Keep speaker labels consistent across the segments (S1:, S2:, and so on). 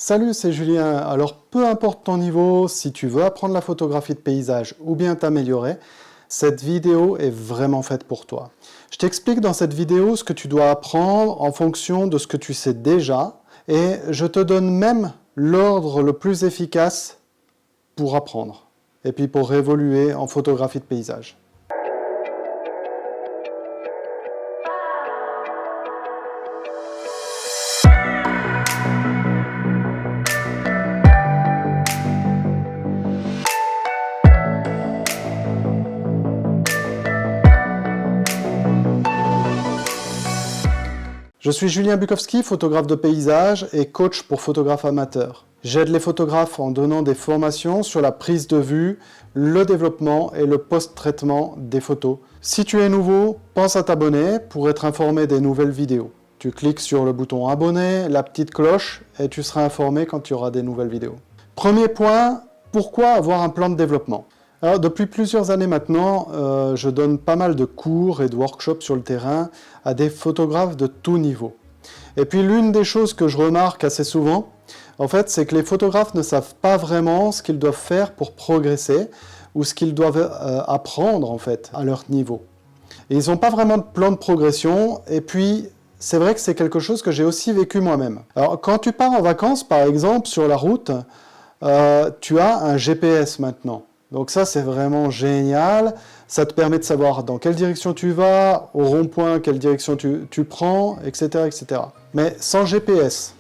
S1: Salut, c'est Julien. Alors, peu importe ton niveau, si tu veux apprendre la photographie de paysage ou bien t'améliorer, cette vidéo est vraiment faite pour toi. Je t'explique dans cette vidéo ce que tu dois apprendre en fonction de ce que tu sais déjà et je te donne même l'ordre le plus efficace pour apprendre et puis pour évoluer en photographie de paysage. Je suis Julien Bukowski, photographe de paysage et coach pour photographes amateurs. J'aide les photographes en donnant des formations sur la prise de vue, le développement et le post-traitement des photos. Si tu es nouveau, pense à t'abonner pour être informé des nouvelles vidéos. Tu cliques sur le bouton abonner, la petite cloche et tu seras informé quand il y aura des nouvelles vidéos. Premier point, pourquoi avoir un plan de développement ? Alors, depuis plusieurs années maintenant, je donne pas mal de cours et de workshops sur le terrain à des photographes de tout niveau. Et puis l'une des choses que je remarque assez souvent, en fait, c'est que les photographes ne savent pas vraiment ce qu'ils doivent faire pour progresser ou ce qu'ils doivent apprendre en fait à leur niveau. Et ils n'ont pas vraiment de plan de progression et puis c'est vrai que c'est quelque chose que j'ai aussi vécu moi-même. Alors quand tu pars en vacances par exemple sur la route, tu as un GPS maintenant. Donc ça, c'est vraiment génial. Ça te permet de savoir dans quelle direction tu vas, au rond-point, quelle direction tu prends, etc., etc. Mais sans GPS,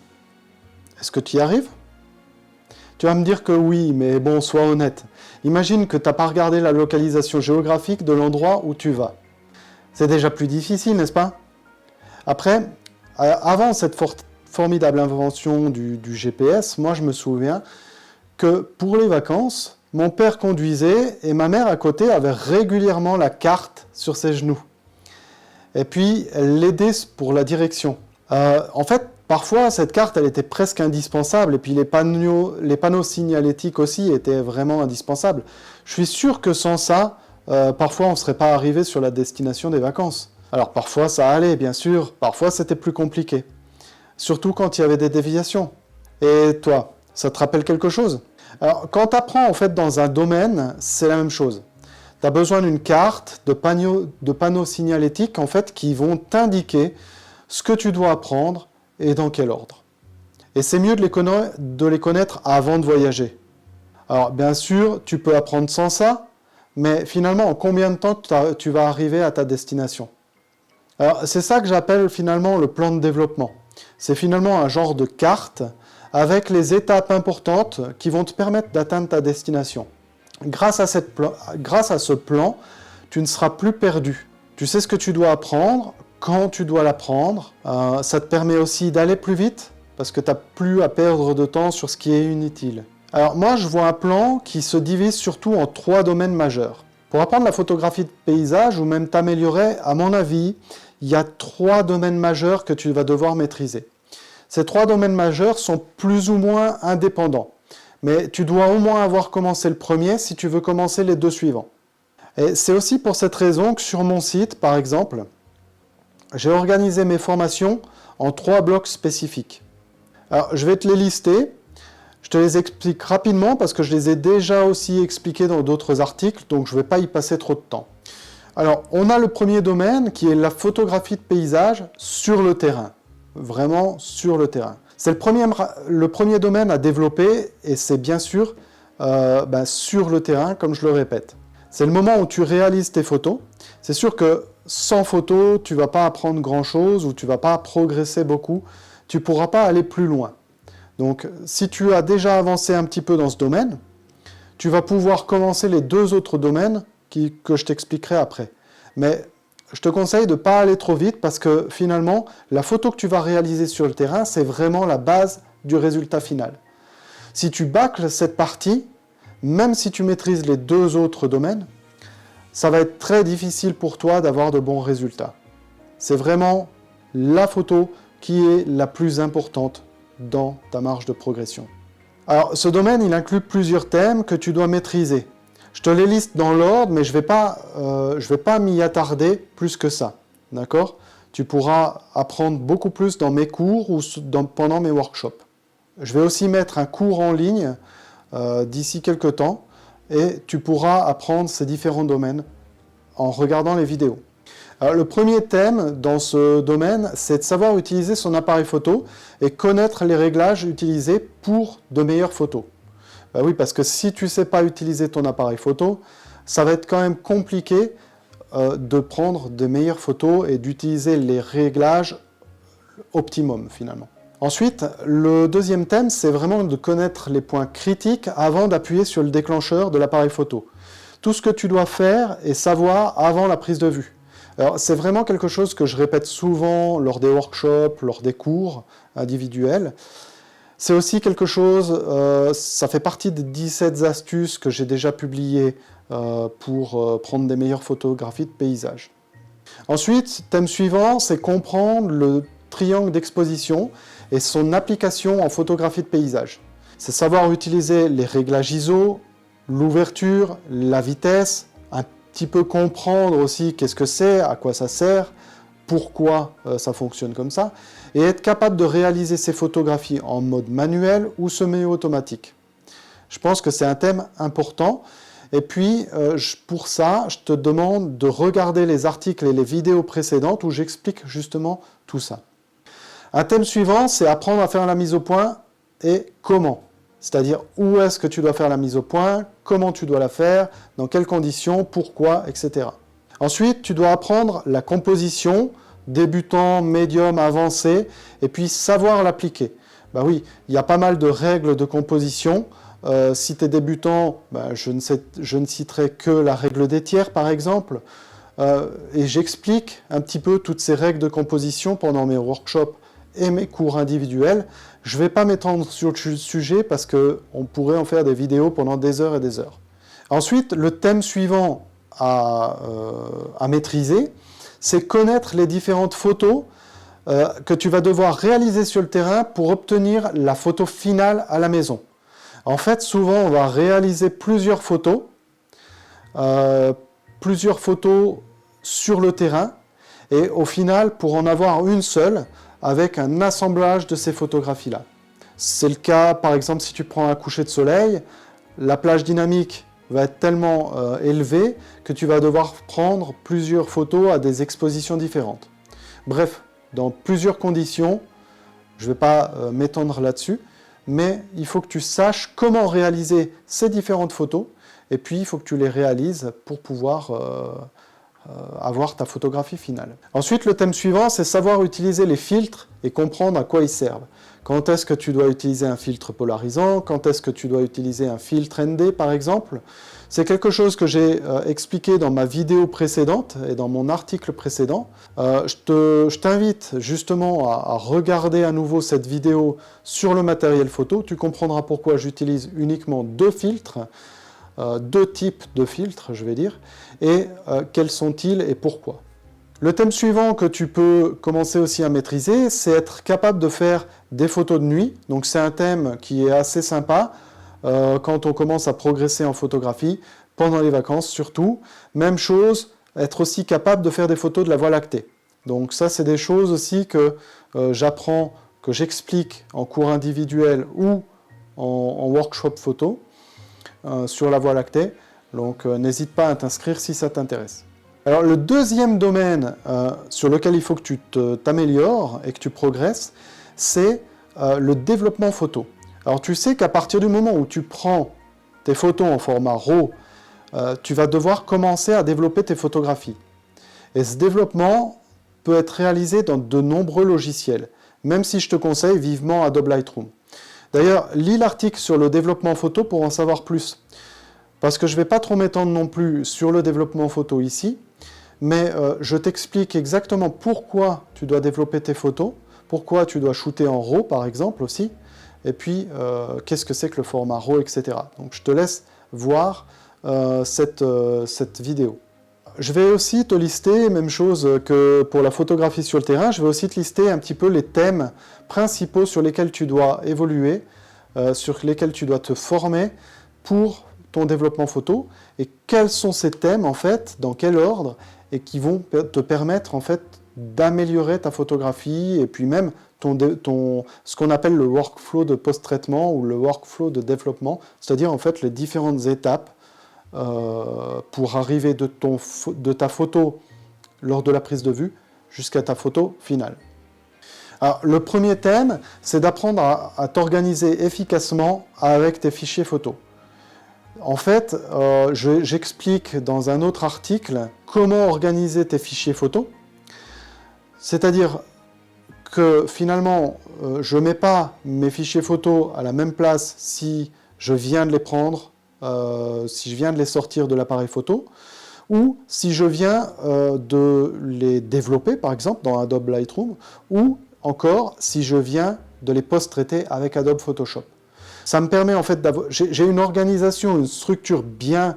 S1: est-ce que tu y arrives ? Tu vas me dire que oui, mais bon, sois honnête. Imagine que tu n'as pas regardé la localisation géographique de l'endroit où tu vas. C'est déjà plus difficile, n'est-ce pas ? Après, avant cette formidable invention du GPS, moi je me souviens que pour les vacances, mon père conduisait et ma mère à côté avait régulièrement la carte sur ses genoux. Et puis, elle l'aidait pour la direction. En fait, parfois, cette carte, elle était presque indispensable. Et puis, les panneaux signalétiques aussi étaient vraiment indispensables. Je suis sûr que sans ça, parfois, on ne serait pas arrivé sur la destination des vacances. Alors, parfois, ça allait, bien sûr. Parfois, c'était plus compliqué. Surtout quand il y avait des déviations. Et toi, ça te rappelle quelque chose ? Alors, quand tu apprends en fait dans un domaine, c'est la même chose. Tu as besoin d'une carte, de panneaux signalétiques en fait, qui vont t'indiquer ce que tu dois apprendre et dans quel ordre. Et c'est mieux de les connaître avant de voyager. Alors bien sûr, tu peux apprendre sans ça, mais finalement, en combien de temps tu vas arriver à ta destination ? Alors c'est ça que j'appelle finalement le plan de développement. C'est finalement un genre de carte avec les étapes importantes qui vont te permettre d'atteindre ta destination. Grâce à ce plan, tu ne seras plus perdu. Tu sais ce que tu dois apprendre, quand tu dois l'apprendre. Ça te permet aussi d'aller plus vite, parce que tu n'as plus à perdre de temps sur ce qui est inutile. Alors moi, je vois un plan qui se divise surtout en 3 domaines majeurs. Pour apprendre la photographie de paysage ou même t'améliorer, à mon avis, il y a 3 domaines majeurs que tu vas devoir maîtriser. Ces 3 domaines majeurs sont plus ou moins indépendants, mais tu dois au moins avoir commencé le premier si tu veux commencer les 2 suivants. Et c'est aussi pour cette raison que sur mon site, par exemple, j'ai organisé mes formations en 3 blocs spécifiques. Alors, je vais te les lister, je te les explique rapidement parce que je les ai déjà aussi expliqués dans d'autres articles, donc je ne vais pas y passer trop de temps. Alors, on a le premier domaine qui est la photographie de paysage sur le terrain. Vraiment sur le terrain. C'est le premier domaine à développer et c'est bien sûr sur le terrain, comme je le répète. C'est le moment où tu réalises tes photos. C'est sûr que sans photos, tu ne vas pas apprendre grand-chose ou tu ne vas pas progresser beaucoup. Tu ne pourras pas aller plus loin. Donc, si tu as déjà avancé un petit peu dans ce domaine, tu vas pouvoir commencer les 2 autres domaines que je t'expliquerai après. Mais je te conseille de ne pas aller trop vite parce que finalement, la photo que tu vas réaliser sur le terrain, c'est vraiment la base du résultat final. Si tu bâcles cette partie, même si tu maîtrises les 2 autres domaines, ça va être très difficile pour toi d'avoir de bons résultats. C'est vraiment la photo qui est la plus importante dans ta marge de progression. Alors, ce domaine, il inclut plusieurs thèmes que tu dois maîtriser. Je te les liste dans l'ordre, mais je vais pas m'y attarder plus que ça. D'accord ? Tu pourras apprendre beaucoup plus dans mes cours ou pendant mes workshops. Je vais aussi mettre un cours en ligne d'ici quelques temps et tu pourras apprendre ces différents domaines en regardant les vidéos. Alors, le premier thème dans ce domaine, c'est de savoir utiliser son appareil photo et connaître les réglages utilisés pour de meilleures photos. Ben oui, parce que si tu ne sais pas utiliser ton appareil photo, ça va être quand même compliqué de prendre de meilleures photos et d'utiliser les réglages optimum finalement. Ensuite, le deuxième thème, c'est vraiment de connaître les points critiques avant d'appuyer sur le déclencheur de l'appareil photo. Tout ce que tu dois faire et savoir avant la prise de vue. Alors, c'est vraiment quelque chose que je répète souvent lors des workshops, lors des cours individuels. C'est aussi quelque chose, ça fait partie des 17 astuces que j'ai déjà publiées pour prendre des meilleures photographies de paysages. Ensuite, thème suivant, c'est comprendre le triangle d'exposition et son application en photographie de paysage. C'est savoir utiliser les réglages ISO, l'ouverture, la vitesse, un petit peu comprendre aussi qu'est-ce que c'est, à quoi ça sert, pourquoi ça fonctionne comme ça, et être capable de réaliser ces photographies en mode manuel ou semi-automatique. Je pense que c'est un thème important. Et puis, pour ça, je te demande de regarder les articles et les vidéos précédentes où j'explique justement tout ça. Un thème suivant, c'est apprendre à faire la mise au point et comment. C'est-à-dire où est-ce que tu dois faire la mise au point, comment tu dois la faire, dans quelles conditions, pourquoi, etc. Ensuite, tu dois apprendre la composition, débutant, médium, avancé, et puis savoir l'appliquer. Ben oui, il y a pas mal de règles de composition. Si tu es débutant, ben je ne citerai que la règle des tiers, par exemple. Et j'explique un petit peu toutes ces règles de composition pendant mes workshops et mes cours individuels. Je ne vais pas m'étendre sur le sujet parce qu'on pourrait en faire des vidéos pendant des heures et des heures. Ensuite, le thème suivant à maîtriser, c'est connaître les différentes photos que tu vas devoir réaliser sur le terrain pour obtenir la photo finale à la maison. En fait, souvent, on va réaliser plusieurs photos sur le terrain, et au final, pour en avoir une seule, avec un assemblage de ces photographies-là. C'est le cas, par exemple, si tu prends un coucher de soleil, la plage dynamique va être tellement élevée que tu vas devoir prendre plusieurs photos à des expositions différentes. Bref, dans plusieurs conditions, je ne vais pas m'étendre là-dessus, mais il faut que tu saches comment réaliser ces différentes photos, et puis il faut que tu les réalises pour pouvoir avoir ta photographie finale. Ensuite, le thème suivant, c'est savoir utiliser les filtres et comprendre à quoi ils servent. Quand est-ce que tu dois utiliser un filtre polarisant, quand est-ce que tu dois utiliser un filtre ND par exemple. C'est quelque chose que j'ai expliqué dans ma vidéo précédente et dans mon article précédent. Je t'invite justement à regarder à nouveau cette vidéo sur le matériel photo. Tu comprendras pourquoi j'utilise uniquement deux filtres, deux types de filtres, je vais dire, et quels sont-ils et pourquoi. Le thème suivant que tu peux commencer aussi à maîtriser, c'est être capable de faire des photos de nuit. Donc c'est un thème qui est assez sympa quand on commence à progresser en photographie, pendant les vacances surtout. Même chose, être aussi capable de faire des photos de la Voie lactée. Donc ça, c'est des choses aussi que j'apprends, que j'explique en cours individuel ou en workshop photo sur la Voie lactée. Donc n'hésite pas à t'inscrire si ça t'intéresse. Alors le deuxième domaine sur lequel il faut que tu t'améliores et que tu progresses, c'est le développement photo. Alors tu sais qu'à partir du moment où tu prends tes photos en format RAW, tu vas devoir commencer à développer tes photographies. Et ce développement peut être réalisé dans de nombreux logiciels, même si je te conseille vivement Adobe Lightroom. D'ailleurs, lis l'article sur le développement photo pour en savoir plus. Parce que je ne vais pas trop m'étendre non plus sur le développement photo ici, mais je t'explique exactement pourquoi tu dois développer tes photos, pourquoi tu dois shooter en RAW par exemple aussi, et puis qu'est-ce que c'est que le format RAW, etc. Donc je te laisse voir cette vidéo. Je vais aussi te lister, même chose que pour la photographie sur le terrain, je vais aussi te lister un petit peu les thèmes principaux sur lesquels tu dois évoluer, sur lesquels tu dois te former pour ton développement photo, et quels sont ces thèmes en fait, dans quel ordre, et qui vont te permettre en fait d'améliorer ta photographie et puis même ce qu'on appelle le workflow de post-traitement ou le workflow de développement, c'est-à-dire en fait les différentes étapes pour arriver de ta photo lors de la prise de vue jusqu'à ta photo finale. Alors, le premier thème, c'est d'apprendre à t'organiser efficacement avec tes fichiers photos. En fait, j'explique dans un autre article comment organiser tes fichiers photos, c'est-à-dire que finalement, je ne mets pas mes fichiers photos à la même place si je viens de les prendre, si je viens de les sortir de l'appareil photo, ou si je viens de les développer, par exemple, dans Adobe Lightroom, ou encore si je viens de les post-traiter avec Adobe Photoshop. Ça me permet en fait d'avoir... J'ai une organisation, une structure bien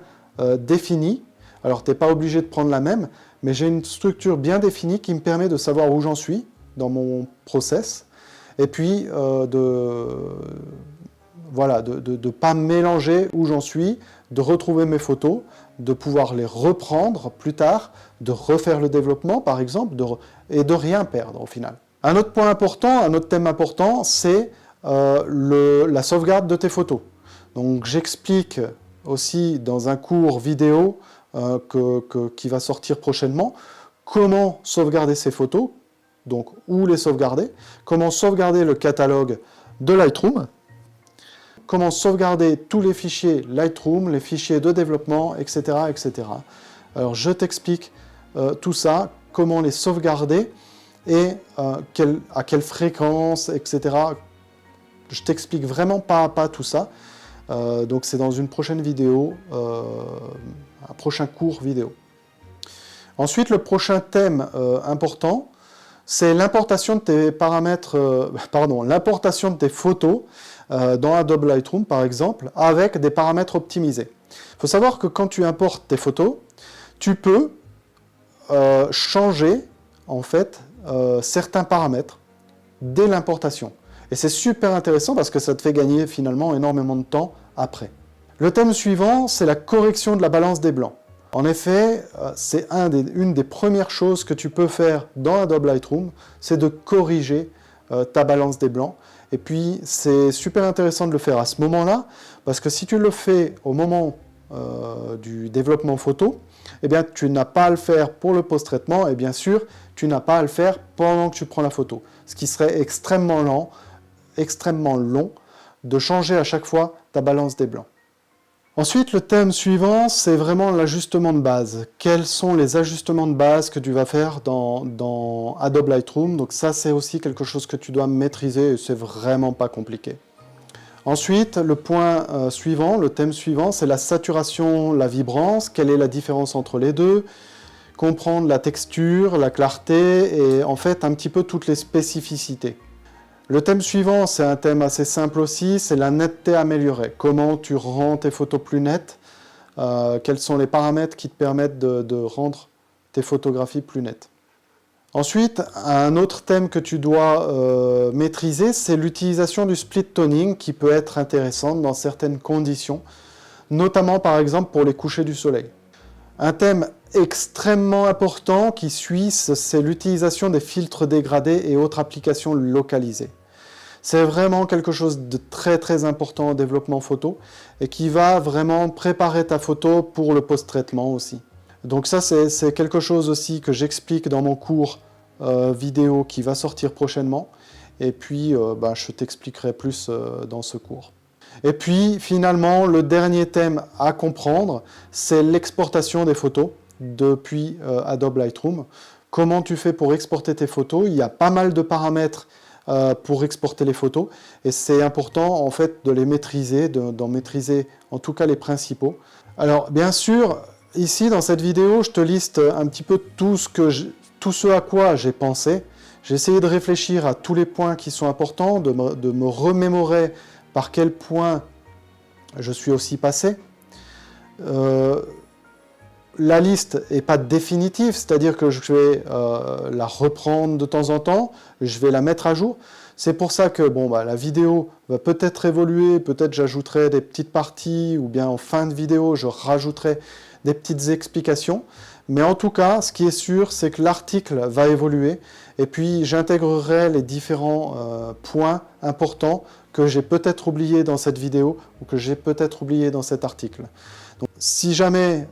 S1: définie. Alors, tu n'es pas obligé de prendre la même, mais j'ai une structure bien définie qui me permet de savoir où j'en suis dans mon process, et puis de ne pas mélanger où j'en suis, de retrouver mes photos, de pouvoir les reprendre plus tard, de refaire le développement par exemple, et de rien perdre au final. Un autre point important, un autre thème important, c'est la sauvegarde de tes photos. Donc j'explique aussi dans un cours vidéo qui va sortir prochainement, comment sauvegarder ces photos, donc où les sauvegarder, comment sauvegarder le catalogue de Lightroom, comment sauvegarder tous les fichiers Lightroom, les fichiers de développement, etc. etc. Alors je t'explique tout ça, comment les sauvegarder et à quelle fréquence, etc. Je t'explique vraiment pas à pas tout ça. Donc c'est dans une prochaine vidéo, un prochain cours vidéo. Ensuite, le prochain thème important, c'est l'importation de tes paramètres, l'importation de tes photos dans Adobe Lightroom, par exemple, avec des paramètres optimisés. Il faut savoir que quand tu importes tes photos, tu peux changer, en fait, certains paramètres dès l'importation. Et c'est super intéressant parce que ça te fait gagner finalement énormément de temps après. Le thème suivant, c'est la correction de la balance des blancs. En effet, c'est une des premières choses que tu peux faire dans Adobe Lightroom, c'est de corriger ta balance des blancs. Et puis, c'est super intéressant de le faire à ce moment-là, parce que si tu le fais au moment du développement photo, eh bien, tu n'as pas à le faire pour le post-traitement, et bien sûr, tu n'as pas à le faire pendant que tu prends la photo. Ce qui serait extrêmement long de changer à chaque fois ta balance des blancs. Ensuite, le thème suivant, c'est vraiment l'ajustement de base. Quels sont les ajustements de base que tu vas faire dans Adobe Lightroom? Donc ça, c'est aussi quelque chose que tu dois maîtriser et c'est vraiment pas compliqué. Ensuite, le point suivant, le thème suivant, c'est la saturation, la vibrance. Quelle est la différence entre les deux? Comprendre la texture, la clarté et en fait un petit peu toutes les spécificités. Le thème suivant, c'est un thème assez simple aussi, c'est la netteté améliorée. Comment tu rends tes photos plus nettes, quels sont les paramètres qui te permettent de rendre tes photographies plus nettes. Ensuite, un autre thème que tu dois maîtriser, c'est l'utilisation du split toning qui peut être intéressante dans certaines conditions, notamment par exemple pour les couchers du soleil. Un thème extrêmement important qui suit, c'est l'utilisation des filtres dégradés et autres applications localisées. C'est vraiment quelque chose de très très important au développement photo et qui va vraiment préparer ta photo pour le post-traitement aussi. Donc ça c'est quelque chose aussi que j'explique dans mon cours vidéo qui va sortir prochainement et puis je t'expliquerai plus dans ce cours. Et puis finalement le dernier thème à comprendre, c'est l'exportation des photos depuis Adobe Lightroom. Comment tu fais pour exporter tes photos? Il y a pas mal de paramètres pour exporter les photos et c'est important en fait de les maîtriser, d'en maîtriser en tout cas les principaux. Alors bien sûr, ici dans cette vidéo, je te liste un petit peu tout ce à quoi j'ai pensé. J'ai essayé de réfléchir à tous les points qui sont importants, de me remémorer par quel point je suis aussi passé. La liste n'est pas définitive, c'est-à-dire que je vais la reprendre de temps en temps, je vais la mettre à jour. C'est pour ça que la vidéo va peut-être évoluer, peut-être j'ajouterai des petites parties, ou bien en fin de vidéo, je rajouterai des petites explications. Mais en tout cas, ce qui est sûr, c'est que l'article va évoluer et puis j'intégrerai les différents points importants que j'ai peut-être oubliés dans cette vidéo ou que j'ai peut-être oubliés dans cet article. Donc, si jamais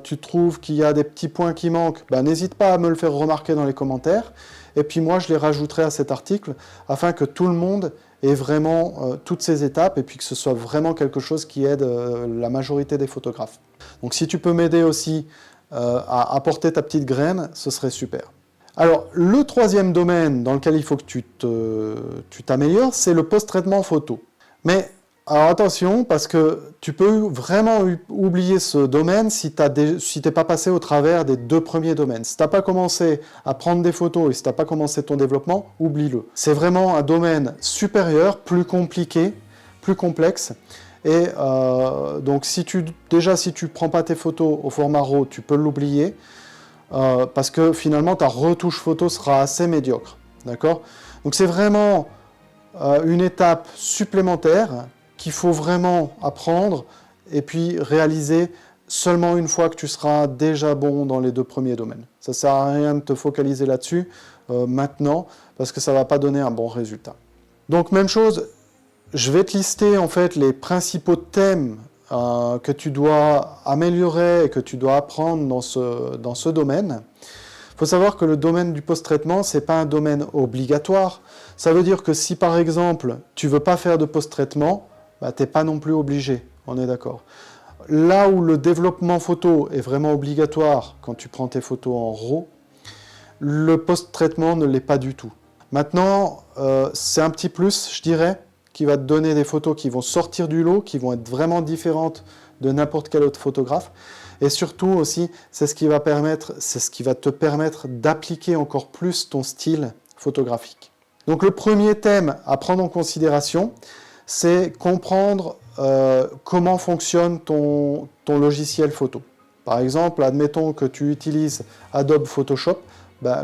S1: tu trouves qu'il y a des petits points qui manquent, ben, n'hésite pas à me le faire remarquer dans les commentaires. Et puis moi, je les rajouterai à cet article afin que tout le monde ait vraiment toutes ces étapes et puis que ce soit vraiment quelque chose qui aide la majorité des photographes. Donc si tu peux m'aider aussi à apporter ta petite graine, ce serait super. Alors, le troisième domaine dans lequel il faut que tu t'améliores, c'est le post-traitement photo. Mais alors attention, parce que tu peux vraiment oublier ce domaine si tu n'es pas passé au travers des 2 premiers domaines. Si tu n'as pas commencé à prendre des photos et si tu n'as pas commencé ton développement, oublie-le. C'est vraiment un domaine supérieur, plus compliqué, plus complexe. Et donc si tu ne prends pas tes photos au format RAW, tu peux l'oublier. Parce que finalement ta retouche photo sera assez médiocre. D'accord ? Donc c'est vraiment une étape supplémentaire qu'il faut vraiment apprendre et puis réaliser seulement une fois que tu seras déjà bon dans les 2 premiers domaines. Ça ne sert à rien de te focaliser là-dessus maintenant parce que ça ne va pas donner un bon résultat. Donc même chose, je vais te lister en fait les principaux thèmes que tu dois améliorer et que tu dois apprendre dans ce domaine. Il faut savoir que le domaine du post-traitement, ce n'est pas un domaine obligatoire. Ça veut dire que si par exemple, tu ne veux pas faire de post-traitement, bah, tu n'es pas non plus obligé, on est d'accord. Là où le développement photo est vraiment obligatoire quand tu prends tes photos en RAW, le post-traitement ne l'est pas du tout. Maintenant, c'est un petit plus, je dirais, qui va te donner des photos qui vont sortir du lot, qui vont être vraiment différentes de n'importe quel autre photographe. Et surtout aussi, c'est ce qui va te permettre d'appliquer encore plus ton style photographique. Donc le premier thème à prendre en considération, c'est comprendre comment fonctionne ton logiciel photo. Par exemple, admettons que tu utilises Adobe Photoshop,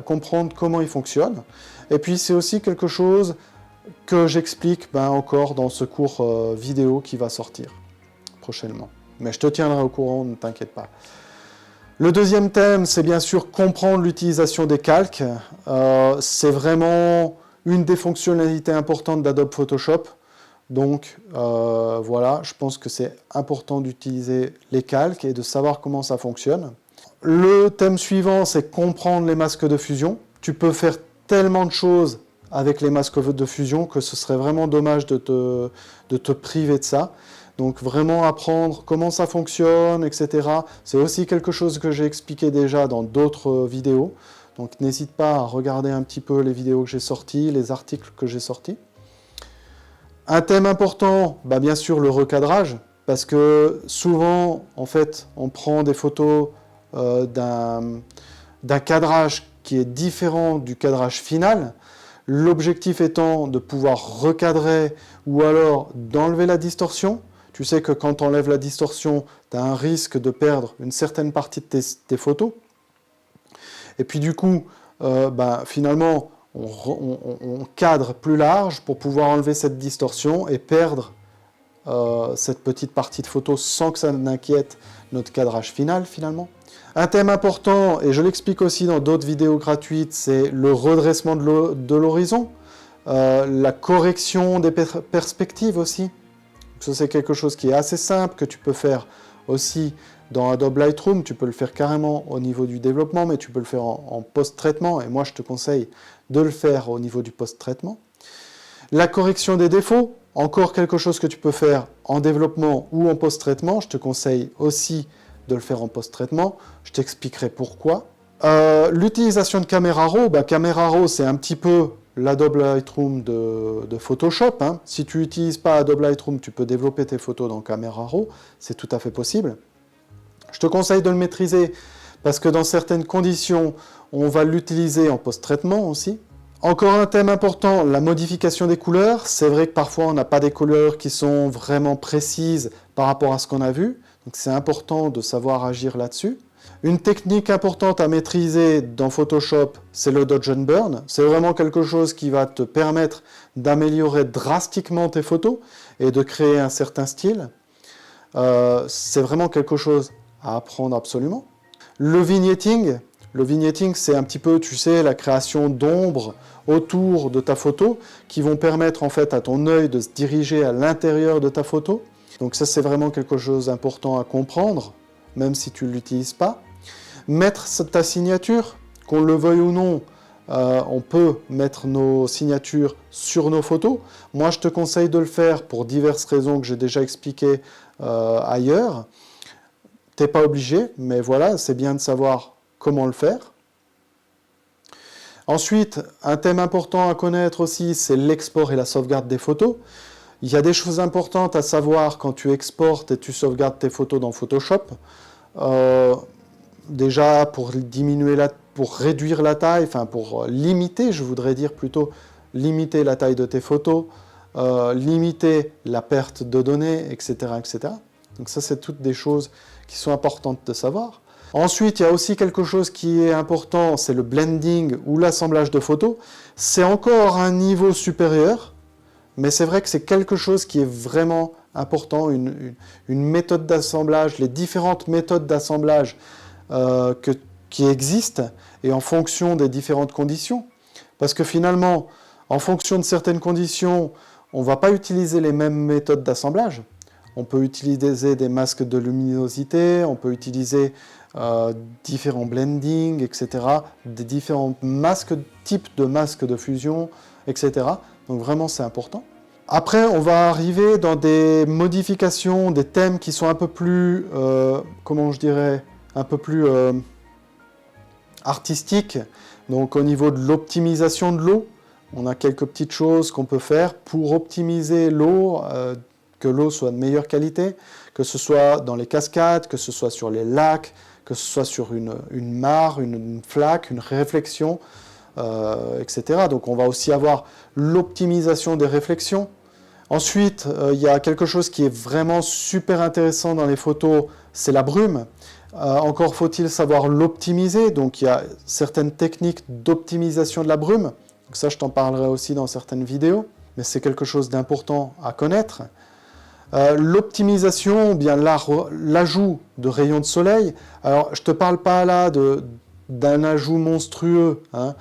S1: comprendre comment il fonctionne. Et puis c'est aussi quelque chose que j'explique encore dans ce cours vidéo qui va sortir prochainement. Mais je te tiendrai au courant, ne t'inquiète pas. Le deuxième thème, c'est bien sûr comprendre l'utilisation des calques. C'est vraiment une des fonctionnalités importantes d'Adobe Photoshop. Donc voilà, je pense que c'est important d'utiliser les calques et de savoir comment ça fonctionne. Le thème suivant, c'est comprendre les masques de fusion. Tu peux faire tellement de choses avec les masques de fusion que ce serait vraiment dommage de te priver de ça. Donc vraiment apprendre comment ça fonctionne, etc. C'est aussi quelque chose que j'ai expliqué déjà dans d'autres vidéos. Donc n'hésite pas à regarder un petit peu les vidéos que j'ai sorties, les articles que j'ai sortis. Un thème important, bien sûr le recadrage, parce que souvent, en fait, on prend des photos d'un cadrage qui est différent du cadrage final. L'objectif étant de pouvoir recadrer ou alors d'enlever la distorsion. Tu sais que quand on enlève la distorsion, tu as un risque de perdre une certaine partie de tes photos. Et puis du coup, finalement, on cadre plus large pour pouvoir enlever cette distorsion et perdre cette petite partie de photo sans que ça n'inquiète notre cadrage final finalement. Un thème important, et je l'explique aussi dans d'autres vidéos gratuites, c'est le redressement de l'horizon, la correction des perspectives aussi. Ça, c'est quelque chose qui est assez simple, que tu peux faire aussi dans Adobe Lightroom. Tu peux le faire carrément au niveau du développement, mais tu peux le faire en post-traitement, et moi je te conseille de le faire au niveau du post-traitement. La correction des défauts, encore quelque chose que tu peux faire en développement ou en post-traitement. Je te conseille aussi de le faire en post-traitement. Je t'expliquerai pourquoi. L'utilisation de Camera Raw. Camera Raw, c'est un petit peu l'Adobe Lightroom de Photoshop. Si tu n'utilises pas Adobe Lightroom, tu peux développer tes photos dans Camera Raw. C'est tout à fait possible. Je te conseille de le maîtriser parce que dans certaines conditions, on va l'utiliser en post-traitement aussi. Encore un thème important, la modification des couleurs. C'est vrai que parfois on n'a pas des couleurs qui sont vraiment précises par rapport à ce qu'on a vu. Donc c'est important de savoir agir là-dessus. Une technique importante à maîtriser dans Photoshop, c'est le Dodge and Burn. C'est vraiment quelque chose qui va te permettre d'améliorer drastiquement tes photos et de créer un certain style. C'est vraiment quelque chose à apprendre absolument. Le vignetting, c'est un petit peu, tu sais, la création d'ombres autour de ta photo qui vont permettre en fait à ton œil de se diriger à l'intérieur de ta photo. Donc ça, c'est vraiment quelque chose d'important à comprendre, même si tu ne l'utilises pas. Mettre ta signature, qu'on le veuille ou non, on peut mettre nos signatures sur nos photos. Moi, je te conseille de le faire pour diverses raisons que j'ai déjà expliquées ailleurs. Tu n'es pas obligé, mais voilà, c'est bien de savoir comment le faire. Ensuite, un thème important à connaître aussi, c'est l'export et la sauvegarde des photos. Il y a des choses importantes à savoir quand tu exportes et tu sauvegardes tes photos dans Photoshop. Déjà, pour réduire la taille, enfin pour limiter, je voudrais dire plutôt, limiter la taille de tes photos, limiter la perte de données, etc., etc. Donc ça, c'est toutes des choses qui sont importantes de savoir. Ensuite, il y a aussi quelque chose qui est important, c'est le blending ou l'assemblage de photos. C'est encore un niveau supérieur, mais c'est vrai que c'est quelque chose qui est vraiment important, une méthode d'assemblage, les différentes méthodes d'assemblage qui existent, et en fonction des différentes conditions. Parce que finalement, en fonction de certaines conditions, on ne va pas utiliser les mêmes méthodes d'assemblage. On peut utiliser des masques de luminosité, on peut utiliser différents blendings, etc., des différents types de masques de fusion, etc. Donc vraiment, c'est important. Après, on va arriver dans des modifications, des thèmes qui sont un peu plus, comment je dirais, un peu plus artistiques. Donc au niveau de l'optimisation de l'eau, on a quelques petites choses qu'on peut faire pour optimiser l'eau, que l'eau soit de meilleure qualité, que ce soit dans les cascades, que ce soit sur les lacs, que ce soit sur une mare, une flaque, une réflexion, etc. Donc on va aussi avoir l'optimisation des réflexions. Ensuite, il y a quelque chose qui est vraiment super intéressant dans les photos, c'est la brume. Encore faut-il savoir l'optimiser, donc il y a certaines techniques d'optimisation de la brume. Donc ça, je t'en parlerai aussi dans certaines vidéos, mais c'est quelque chose d'important à connaître. L'optimisation, bien l'ajout de rayons de soleil. Alors, je ne te parle pas là d'un ajout monstrueux hein,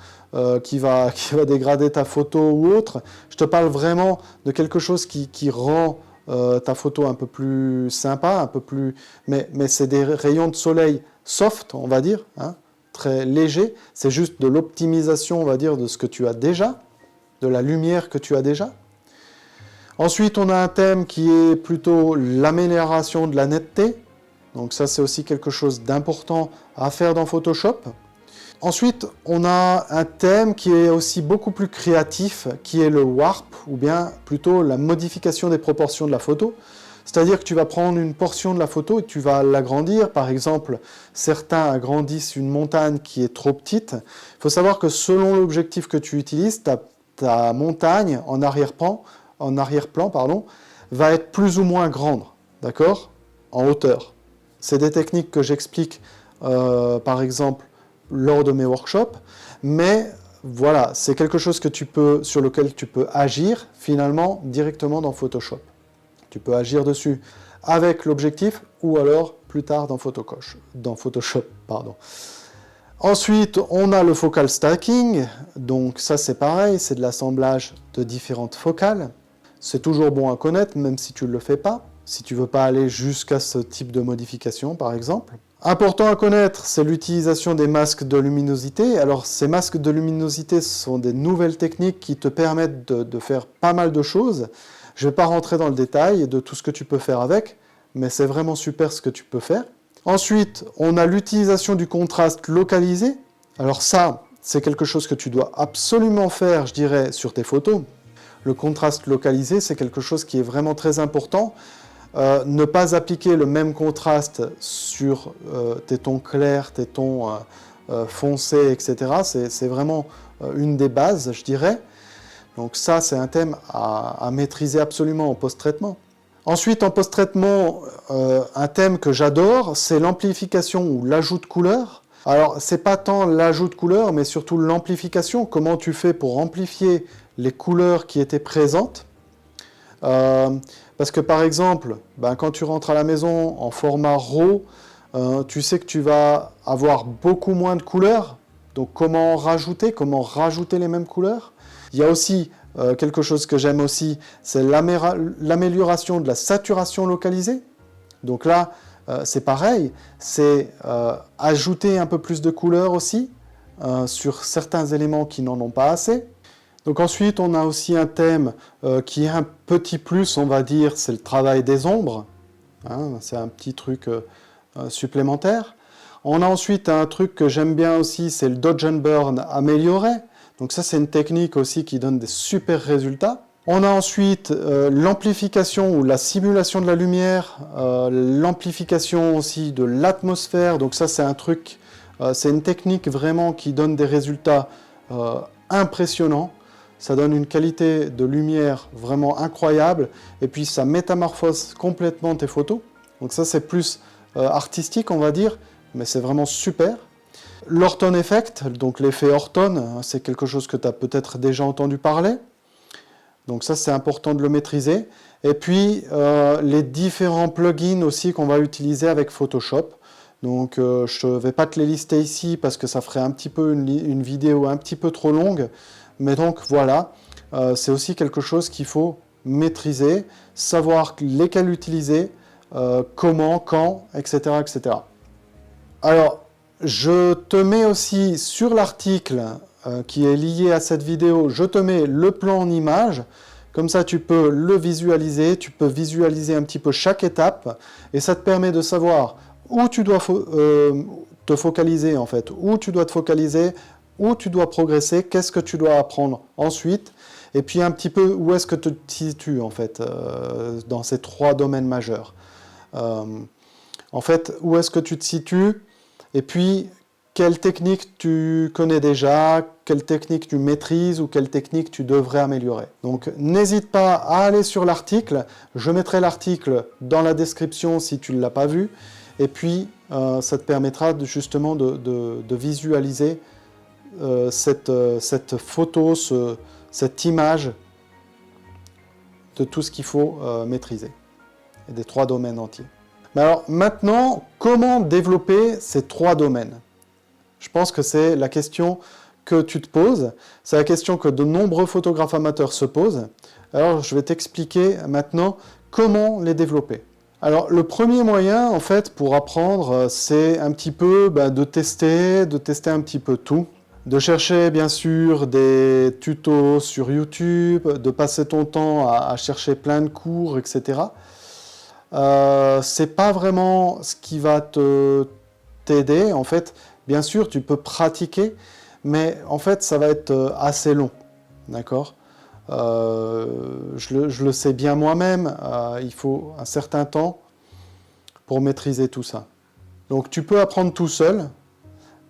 S1: qui va dégrader ta photo ou autre. Je te parle vraiment de quelque chose qui rend ta photo un peu plus sympa, un peu plus... Mais c'est des rayons de soleil soft, on va dire, hein, très légers. C'est juste de l'optimisation, on va dire, de ce que tu as déjà, de la lumière que tu as déjà. Ensuite, on a un thème qui est plutôt l'amélioration de la netteté. Donc ça, c'est aussi quelque chose d'important à faire dans Photoshop. Ensuite, on a un thème qui est aussi beaucoup plus créatif, qui est le warp, ou bien plutôt la modification des proportions de la photo. C'est-à-dire que tu vas prendre une portion de la photo et tu vas l'agrandir. Par exemple, certains agrandissent une montagne qui est trop petite. Il faut savoir que selon l'objectif que tu utilises, ta montagne en arrière-plan, va être plus ou moins grande, d'accord, en hauteur. C'est des techniques que j'explique, par exemple, lors de mes workshops, mais voilà, c'est quelque chose sur lequel tu peux agir, finalement, directement dans Photoshop. Tu peux agir dessus avec l'objectif, ou alors plus tard dans Photoshop. Ensuite, on a le focal stacking, donc ça c'est pareil, c'est de l'assemblage de différentes focales. C'est toujours bon à connaître, même si tu ne le fais pas, si tu ne veux pas aller jusqu'à ce type de modification, par exemple. Important à connaître, c'est l'utilisation des masques de luminosité. Alors, ces masques de luminosité sont des nouvelles techniques qui te permettent de faire pas mal de choses. Je ne vais pas rentrer dans le détail de tout ce que tu peux faire avec, mais c'est vraiment super ce que tu peux faire. Ensuite, on a l'utilisation du contraste localisé. Alors ça, c'est quelque chose que tu dois absolument faire, je dirais, sur tes photos. Le contraste localisé, c'est quelque chose qui est vraiment très important. Ne pas appliquer le même contraste sur tes tons clairs, tes tons foncés, etc. C'est vraiment une des bases, je dirais. Donc ça, c'est un thème à maîtriser absolument en post-traitement. Ensuite, en post-traitement, un thème que j'adore, c'est l'amplification ou l'ajout de couleurs. Alors, c'est pas tant l'ajout de couleurs, mais surtout l'amplification. Comment tu fais pour amplifier les couleurs qui étaient présentes. Parce que par exemple, quand tu rentres à la maison en format RAW, tu sais que tu vas avoir beaucoup moins de couleurs. Donc comment rajouter les mêmes couleurs. Il y a aussi quelque chose que j'aime aussi, c'est l'amélioration de la saturation localisée. Donc là, c'est pareil, c'est ajouter un peu plus de couleurs aussi sur certains éléments qui n'en ont pas assez. Donc ensuite, on a aussi un thème qui est un petit plus, on va dire, c'est le travail des ombres. Hein, c'est un petit truc supplémentaire. On a ensuite un truc que j'aime bien aussi, c'est le Dodge and Burn amélioré. Donc ça, c'est une technique aussi qui donne des super résultats. On a ensuite l'amplification ou la simulation de la lumière, l'amplification aussi de l'atmosphère. Donc ça, c'est un truc, c'est une technique vraiment qui donne des résultats impressionnants. Ça donne une qualité de lumière vraiment incroyable. Et puis, ça métamorphose complètement tes photos. Donc ça, c'est plus artistique, on va dire, mais c'est vraiment super. L'Orton Effect, donc l'effet Orton, c'est quelque chose que tu as peut-être déjà entendu parler. Donc ça, c'est important de le maîtriser. Et puis, les différents plugins aussi qu'on va utiliser avec Photoshop. Donc, je ne vais pas te les lister ici parce que ça ferait un petit peu une vidéo un petit peu trop longue. Mais donc, voilà, c'est aussi quelque chose qu'il faut maîtriser, savoir lesquels utiliser, comment, quand, etc., etc. Alors, je te mets aussi sur l'article qui est lié à cette vidéo, je te mets le plan en image. Comme ça, tu peux le visualiser, tu peux visualiser un petit peu chaque étape. Et ça te permet de savoir où tu dois te focaliser, en fait. Où tu dois te focaliser, où tu dois progresser, qu'est-ce que tu dois apprendre ensuite. Et puis un petit peu où est-ce que tu te situes, en fait, dans ces trois domaines majeurs. En fait, où est-ce que tu te situes? Et puis, quelle technique tu connais déjà, quelle technique tu maîtrises ou quelle technique tu devrais améliorer. Donc, n'hésite pas à aller sur l'article. Je mettrai l'article dans la description si tu ne l'as pas vu. Et puis, ça te permettra justement de visualiser cette photo, cette image de tout ce qu'il faut maîtriser, et des trois domaines entiers. Mais alors maintenant, comment développer ces trois domaines? Je pense que c'est la question que tu te poses, c'est la question que de nombreux photographes amateurs se posent. Alors je vais t'expliquer maintenant comment les développer. Alors le premier moyen en fait pour apprendre, c'est un petit peu de tester un petit peu tout. De chercher bien sûr des tutos sur YouTube, de passer ton temps à chercher plein de cours, etc. C'est pas vraiment ce qui va t'aider. En fait, bien sûr, tu peux pratiquer, mais en fait, ça va être assez long. D'accord? Je le sais bien moi-même, il faut un certain temps pour maîtriser tout ça. Donc, tu peux apprendre tout seul,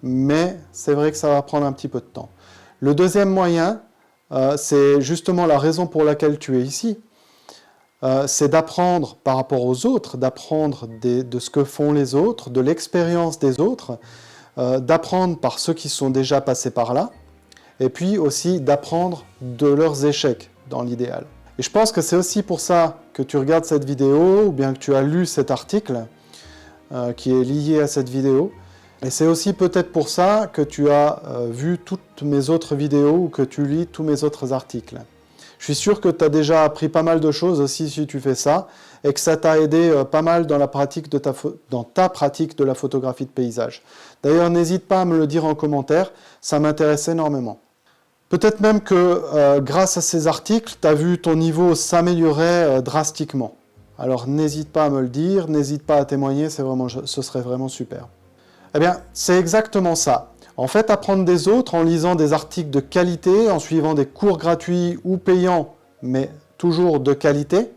S1: mais c'est vrai que ça va prendre un petit peu de temps. Le deuxième moyen, c'est justement la raison pour laquelle tu es ici. C'est d'apprendre par rapport aux autres, d'apprendre de ce que font les autres, de l'expérience des autres, d'apprendre par ceux qui sont déjà passés par là, et puis aussi d'apprendre de leurs échecs dans l'idéal. Et je pense que c'est aussi pour ça que tu regardes cette vidéo, ou bien que tu as lu cet article qui est lié à cette vidéo, et c'est aussi peut-être pour ça que tu as vu toutes mes autres vidéos ou que tu lis tous mes autres articles. Je suis sûr que tu as déjà appris pas mal de choses aussi si tu fais ça et que ça t'a aidé pas mal dans ta pratique de la photographie de paysage. D'ailleurs, n'hésite pas à me le dire en commentaire, ça m'intéresse énormément. Peut-être même que grâce à ces articles, tu as vu ton niveau s'améliorer drastiquement. Alors n'hésite pas à me le dire, n'hésite pas à témoigner, ce serait vraiment super. Eh bien, c'est exactement ça. En fait, apprendre des autres en lisant des articles de qualité, en suivant des cours gratuits ou payants, mais toujours de qualité.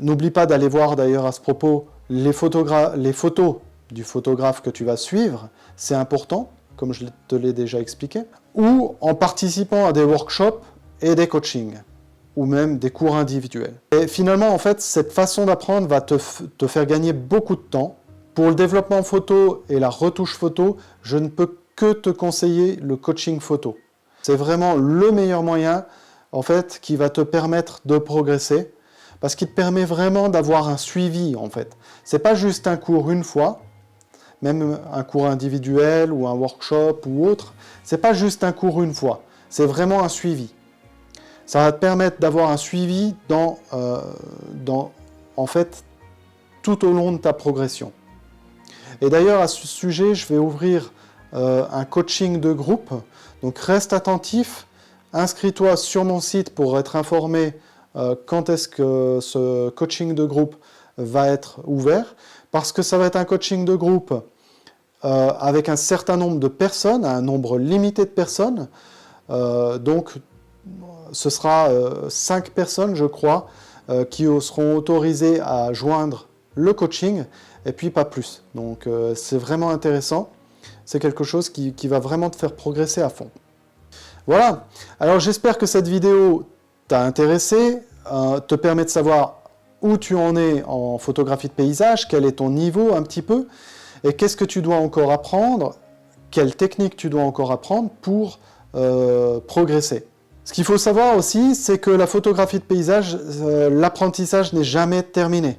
S1: N'oublie pas d'aller voir d'ailleurs à ce propos les photos du photographe que tu vas suivre, c'est important, comme je te l'ai déjà expliqué. Ou en participant à des workshops et des coachings, ou même des cours individuels. Et finalement, en fait, cette façon d'apprendre va te faire gagner beaucoup de temps. Pour le développement photo et la retouche photo, je ne peux que te conseiller le coaching photo. C'est vraiment le meilleur moyen, en fait, qui va te permettre de progresser, parce qu'il te permet vraiment d'avoir un suivi, en fait. C'est pas juste un cours une fois, même un cours individuel ou un workshop ou autre, c'est pas juste un cours une fois, c'est vraiment un suivi. Ça va te permettre d'avoir un suivi en fait, tout au long de ta progression. Et d'ailleurs, à ce sujet, je vais ouvrir un coaching de groupe. Donc reste attentif, inscris-toi sur mon site pour être informé quand est-ce que ce coaching de groupe va être ouvert, parce que ça va être un coaching de groupe avec un certain nombre de personnes, un nombre limité de personnes. Donc ce sera 5 personnes, je crois, qui seront autorisées à joindre le coaching, et puis pas plus. Donc c'est vraiment intéressant, c'est quelque chose qui va vraiment te faire progresser à fond. Voilà, alors j'espère que cette vidéo t'a intéressé, te permet de savoir où tu en es en photographie de paysage, quel est ton niveau un petit peu, et qu'est-ce que tu dois encore apprendre, quelle technique tu dois encore apprendre pour progresser. Ce qu'il faut savoir aussi, c'est que la photographie de paysage, l'apprentissage n'est jamais terminé.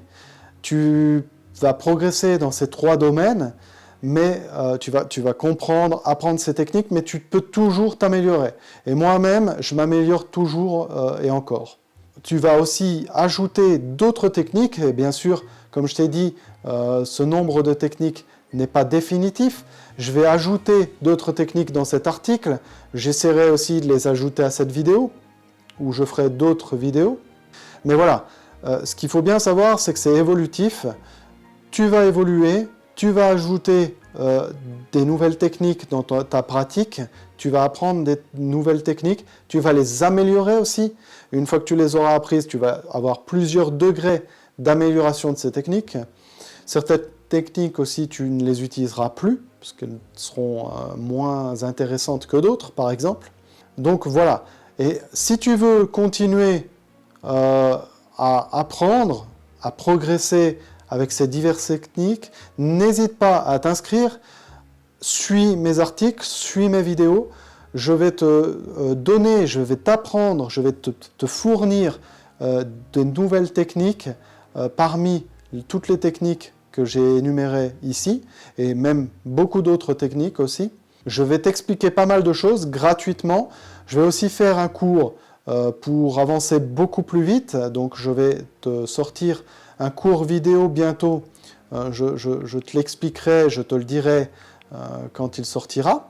S1: Tu vas progresser dans ces 3 domaines, mais tu vas comprendre, apprendre ces techniques, mais tu peux toujours t'améliorer. Et moi-même, je m'améliore toujours et encore. Tu vas aussi ajouter d'autres techniques, et bien sûr, comme je t'ai dit, ce nombre de techniques n'est pas définitif. Je vais ajouter d'autres techniques dans cet article. J'essaierai aussi de les ajouter à cette vidéo, ou je ferai d'autres vidéos. Mais voilà, ce qu'il faut bien savoir, c'est que c'est évolutif. Tu vas évoluer, tu vas ajouter des nouvelles techniques dans ta pratique, tu vas apprendre des nouvelles techniques, tu vas les améliorer aussi. Une fois que tu les auras apprises, tu vas avoir plusieurs degrés d'amélioration de ces techniques. Certaines techniques aussi, tu ne les utiliseras plus, parce qu'elles seront moins intéressantes que d'autres, par exemple. Donc voilà, et si tu veux continuer à apprendre, à progresser avec ces diverses techniques, n'hésite pas à t'inscrire, suis mes articles, suis mes vidéos, je vais te donner, je vais t'apprendre, je vais te fournir de nouvelles techniques parmi toutes les techniques que j'ai énumérées ici, et même beaucoup d'autres techniques aussi. Je vais t'expliquer pas mal de choses gratuitement. Je vais aussi faire un cours pour avancer beaucoup plus vite, donc je vais te sortir un cours vidéo bientôt, je te l'expliquerai, je te le dirai quand il sortira.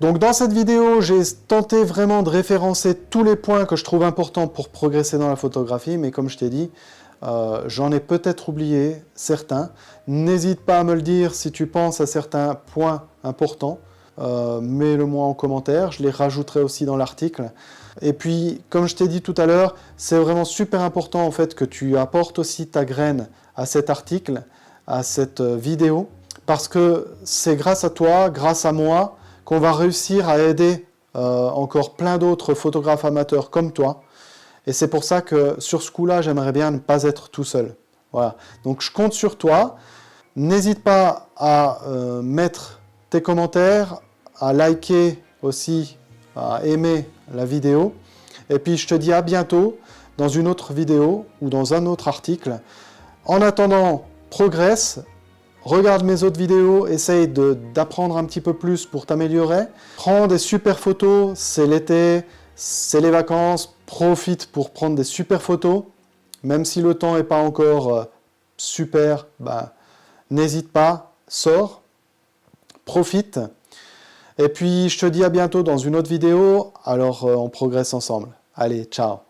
S1: Donc dans cette vidéo, j'ai tenté vraiment de référencer tous les points que je trouve importants pour progresser dans la photographie, mais comme je t'ai dit, j'en ai peut-être oublié certains. N'hésite pas à me le dire si tu penses à certains points importants. Mets-le-moi en commentaire, je les rajouterai aussi dans l'article. Et puis, comme je t'ai dit tout à l'heure, c'est vraiment super important en fait que tu apportes aussi ta graine à cet article, à cette vidéo, parce que c'est grâce à toi, grâce à moi, qu'on va réussir à aider encore plein d'autres photographes amateurs comme toi. Et c'est pour ça que sur ce coup-là, j'aimerais bien ne pas être tout seul. Voilà. Donc je compte sur toi. N'hésite pas à mettre tes commentaires, à liker aussi, à aimer la vidéo. Et puis je te dis à bientôt dans une autre vidéo ou dans un autre article. En attendant, progresse, regarde mes autres vidéos, essaye d'apprendre un petit peu plus pour t'améliorer. Prends des super photos, c'est l'été, c'est les vacances, profite pour prendre des super photos. Même si le temps n'est pas encore super, n'hésite pas, sors, profite. Et puis, je te dis à bientôt dans une autre vidéo, alors on progresse ensemble. Allez, ciao!